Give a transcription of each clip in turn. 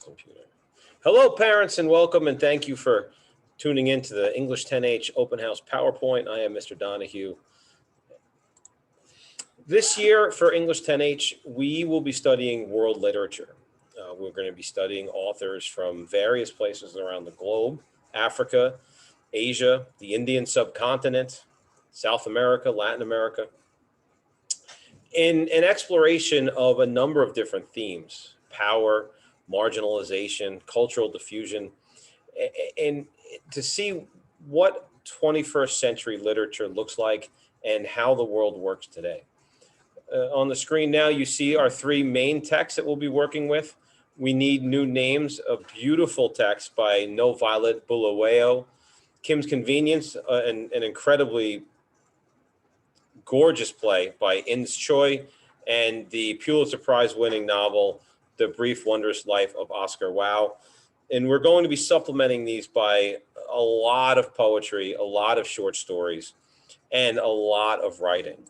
computer. Hello, parents, and welcome, and thank you for tuning in to the English 10H Open House PowerPoint. I am Mr. Donahue. This year for English 10H, we will be studying world literature. We're going to be studying authors from various places around the globe: Africa, Asia, the Indian subcontinent, South America, Latin America, in an exploration of a number of different themes: power, marginalization, cultural diffusion, and to see what 21st century literature looks like and how the world works today. On the screen now, you see our three main texts that we'll be working with. We Need New Names, a beautiful text by No Violet Bulawayo. Kim's Convenience, an incredibly gorgeous play by Ins Choi, and the Pulitzer Prize winning novel, The Brief Wondrous Life of Oscar Wilde. And we're going to be supplementing these by a lot of poetry, a lot of short stories, and a lot of writing.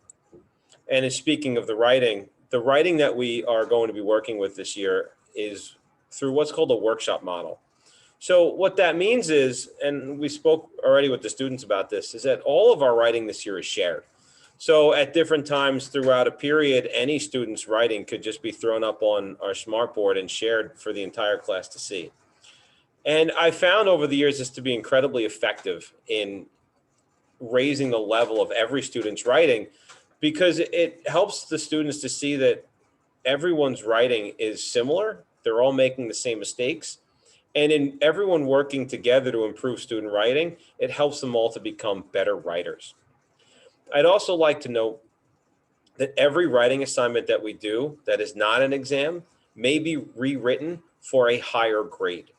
And speaking of the writing that we are going to be working with this year is through what's called a workshop model. So what that means is, and we spoke already with the students about this, is that all of our writing this year is shared. So at different times throughout a period, any student's writing could just be thrown up on our smartboard and shared for the entire class to see. And I found over the years this to be incredibly effective in raising the level of every student's writing, because it helps the students to see that everyone's writing is similar. They're all making the same mistakes. And in everyone working together to improve student writing, it helps them all to become better writers. I'd also like to note that every writing assignment that we do that is not an exam may be rewritten for a higher grade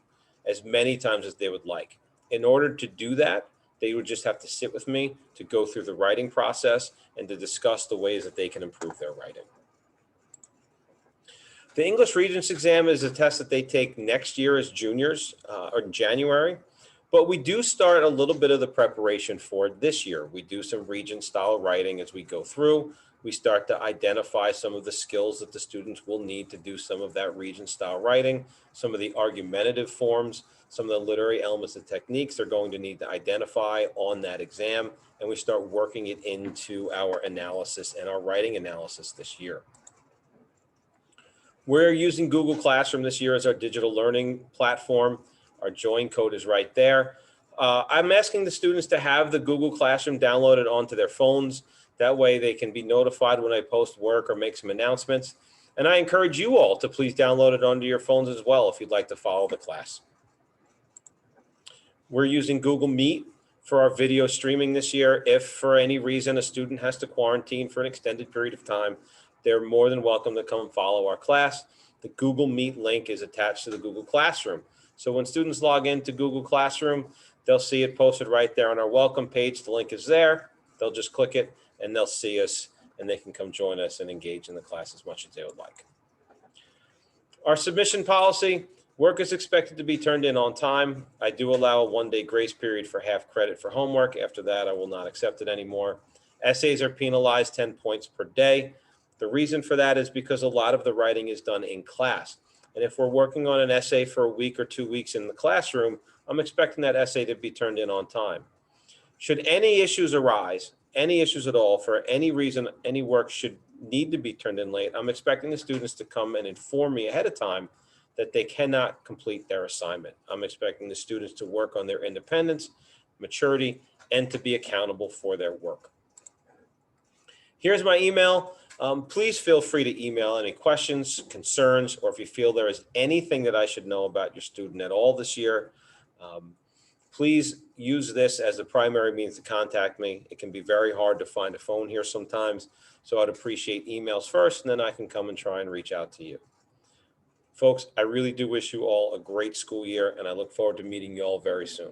as many times as they would like. In order to do that, they would just have to sit with me to go through the writing process and to discuss the ways that they can improve their writing. The English Regents exam is a test that they take next year as juniors or in January, but we do start a little bit of the preparation for it this year. We do some Regent style writing as we go through. We start to identify some of the skills that the students will need to do some of that Regent style writing, some of the argumentative forms, some of the literary elements and techniques they're going to need to identify on that exam, and we start working it into our analysis and our writing analysis this year. We're using Google Classroom this year as our digital learning platform. Our join code is right there. I'm asking the students to have the Google Classroom downloaded onto their phones. That way they can be notified when I post work or make some announcements. And I encourage you all to please download it onto your phones as well if you'd like to follow the class. We're using Google Meet for our video streaming this year. If for any reason a student has to quarantine for an extended period of time, they're more than welcome to come and follow our class. The Google Meet link is attached to the Google Classroom. So when students log into Google Classroom, they'll see it posted right there on our welcome page. The link is there. They'll just click it and they'll see us, and they can come join us and engage in the class as much as they would like. Our submission policy: work is expected to be turned in on time. I do allow a one-day grace period for half credit for homework. After that, I will not accept it anymore. Essays are penalized 10 points per day. The reason for that is because a lot of the writing is done in class. And if we're working on an essay for a week or 2 weeks in the classroom, I'm expecting that essay to be turned in on time. Should any issues arise, any issues at all, for any reason, any work should need to be turned in late, I'm expecting the students to come and inform me ahead of time that they cannot complete their assignment. I'm expecting the students to work on their independence, maturity, and to be accountable for their work. Here's my email. Please feel free to email any questions, concerns, or if you feel there is anything that I should know about your student at all this year. Please use this as the primary means to contact me. It can be very hard to find a phone here sometimes, so I'd appreciate emails first, and then I can come and try and reach out to you. Folks, I really do wish you all a great school year, and I look forward to meeting you all very soon.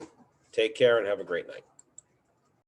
Take care and have a great night.